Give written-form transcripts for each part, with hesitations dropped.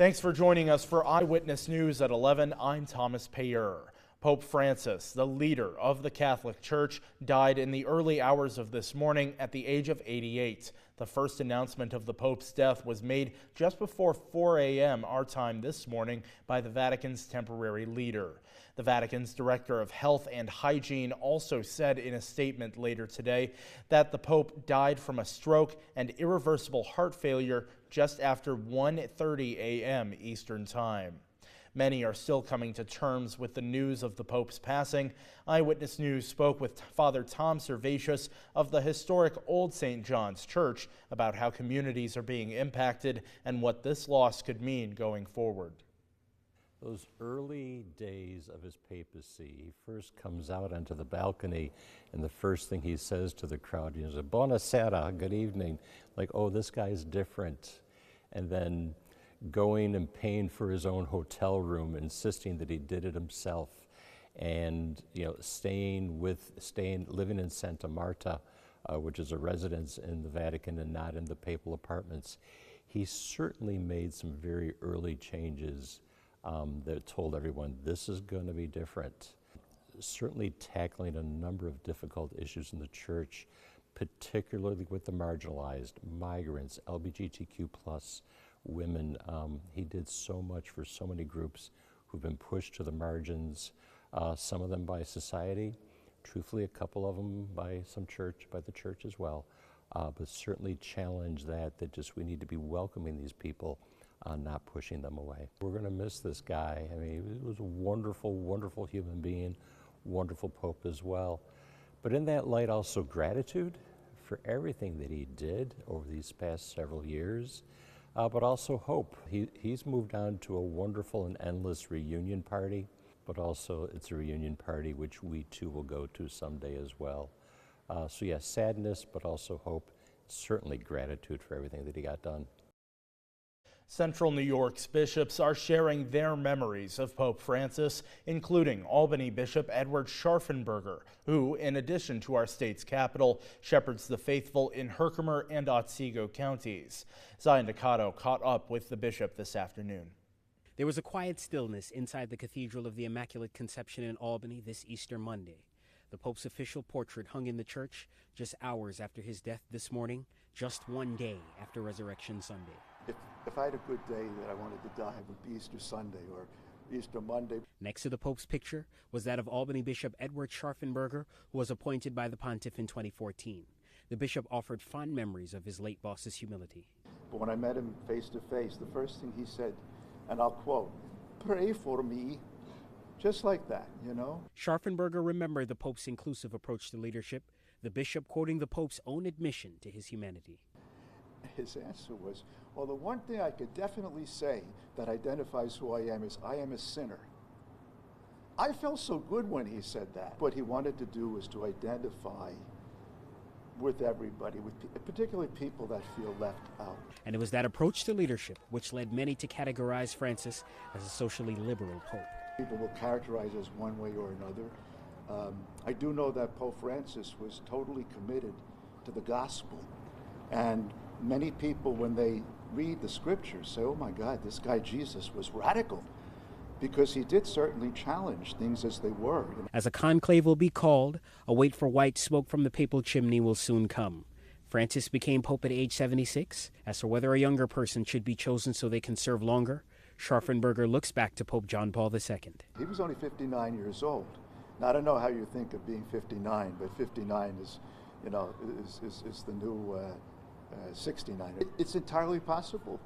Thanks for joining us for Eyewitness News at 11. I'm Thomas Payer. Pope Francis, the leader of the Catholic Church, died in the early hours of this morning at the age of 88. The first announcement of the Pope's death was made just before 4 a.m. our time this morning by the Vatican's temporary leader. The Vatican's Director of Health and Hygiene also said in a statement later today that the Pope died from a stroke and irreversible heart failure just after 1:30 a.m. Eastern Time. Many are still coming to terms with the news of the Pope's passing. Eyewitness News spoke with Father Tom Servatius of the historic Old St. John's Church about how communities are being impacted and what this loss could mean going forward. Those early days of his papacy, he first comes out onto the balcony, and the first thing he says to the crowd is, "Buonasera, good evening," like, oh, this guy's different. And then going and paying for his own hotel room, insisting that he did it himself, and living in Santa Marta, which is a residence in the Vatican and not in the papal apartments. He certainly made some very early changes that told everyone this is going to be different. Certainly tackling a number of difficult issues in the church, particularly with the marginalized, migrants, LGBTQ+, women. He did so much for so many groups who've been pushed to the margins, some of them by society, truthfully a couple of them by the church as well, but certainly challenge that just we need to be welcoming these people, not pushing them away. We're going to miss this guy. I mean, he was a wonderful, wonderful human being, wonderful Pope as well. But in that light, also gratitude for everything that he did over these past several years, but also hope. He's moved on to a wonderful and endless reunion party, but also it's a reunion party which we too will go to someday as well. So yes, sadness, but also hope, certainly gratitude for everything that he got done. Central New York's bishops are sharing their memories of Pope Francis, including Albany Bishop Edward Scharfenberger, who, in addition to our state's capital, shepherds the faithful in Herkimer and Otsego Counties. Zion Ducato caught up with the bishop this afternoon. There was a quiet stillness inside the Cathedral of the Immaculate Conception in Albany this Easter Monday. The Pope's official portrait hung in the church just hours after his death this morning, just one day after Resurrection Sunday. If I had a good day that I wanted to die, it would be Easter Sunday or Easter Monday. Next to the Pope's picture was that of Albany Bishop Edward Scharfenberger, who was appointed by the pontiff in 2014. The bishop offered fond memories of his late boss's humility. But when I met him face to face, the first thing he said, and I'll quote, "Pray for me," just like that, you know? Scharfenberger remembered the Pope's inclusive approach to leadership, the bishop quoting the Pope's own admission to his humanity. His answer was, well, the one thing I could definitely say that identifies who I am is I am a sinner. I felt so good when he said that. What he wanted to do was to identify with everybody, particularly people that feel left out. And it was that approach to leadership which led many to categorize Francis as a socially liberal pope. People will characterize us one way or another. I do know that Pope Francis was totally committed to the gospel. And many people, when they read the scriptures, say, oh my God, this guy Jesus was radical, because he did certainly challenge things as they were. As a conclave will be called, a wait for white smoke from the papal chimney will soon come. Francis became Pope at age 76. As for whether a younger person should be chosen so they can serve longer, Scharfenberger looks back to Pope John Paul II. He was only 59 years old. Now, I don't know how you think of being 59, but 59 is, is the new 69. It's entirely possible.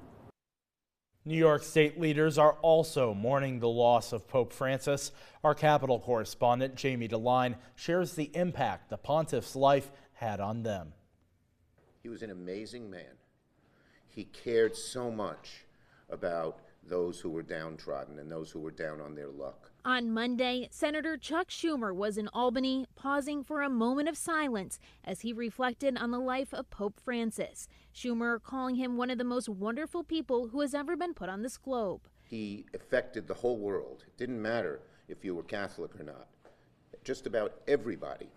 New York State leaders are also mourning the loss of Pope Francis. Our Capitol correspondent, Jamie DeLine, shares the impact the pontiff's life had on them. He was an amazing man. He cared so much about those who were downtrodden and those who were down on their luck. On Monday, Senator Chuck Schumer was in Albany, pausing for a moment of silence as he reflected on the life of Pope Francis. Schumer calling him one of the most wonderful people who has ever been put on this globe. He affected the whole world. It didn't matter if you were Catholic or not. Just about everybody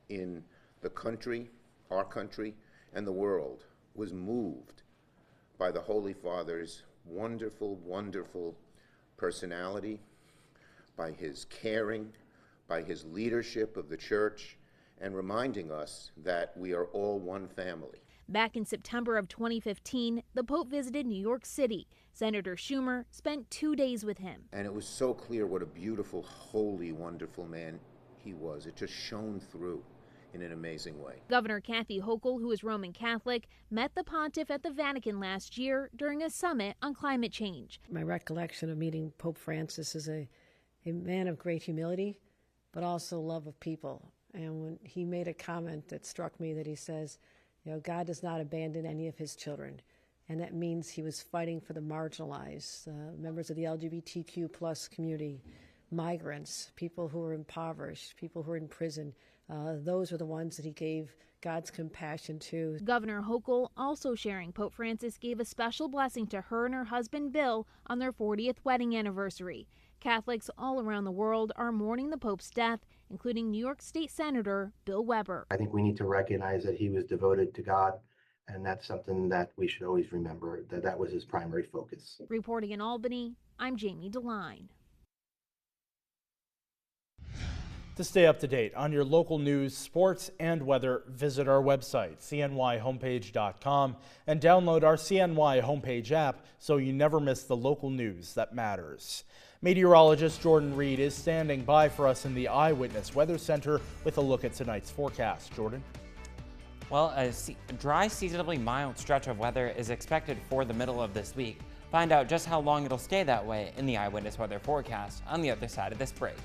in the country, our country, and the world was moved by the Holy Father's wonderful, wonderful personality, by his caring, by his leadership of the church, and reminding us that we are all one family. Back in September of 2015, the Pope visited New York City. Senator Schumer spent 2 days with him. And it was so clear what a beautiful, holy, wonderful man he was. It just shone through in an amazing way. Governor Kathy Hochul, who is Roman Catholic, met the pontiff at the Vatican last year during a summit on climate change. My recollection of meeting Pope Francis is a man of great humility, but also love of people. And when he made a comment that struck me, that he says, God does not abandon any of his children. And that means he was fighting for the marginalized, members of the LGBTQ plus community, migrants, people who are impoverished, people who are in prison. Those are the ones that he gave God's compassion to. Governor Hochul also sharing Pope Francis gave a special blessing to her and her husband Bill on their 40th wedding anniversary. Catholics all around the world are mourning the Pope's death, including New York State Senator Bill Weber. I think we need to recognize that he was devoted to God, and that's something that we should always remember, that was his primary focus. Reporting in Albany, I'm Jamie DeLine. To stay up to date on your local news, sports, and weather, visit our website, cnyhomepage.com, and download our CNY homepage app so you never miss the local news that matters. Meteorologist Jordan Reed is standing by for us in the Eyewitness Weather Center with a look at tonight's forecast. Jordan? Well, a dry, seasonably mild stretch of weather is expected for the middle of this week. Find out just how long it'll stay that way in the Eyewitness Weather Forecast on the other side of this break.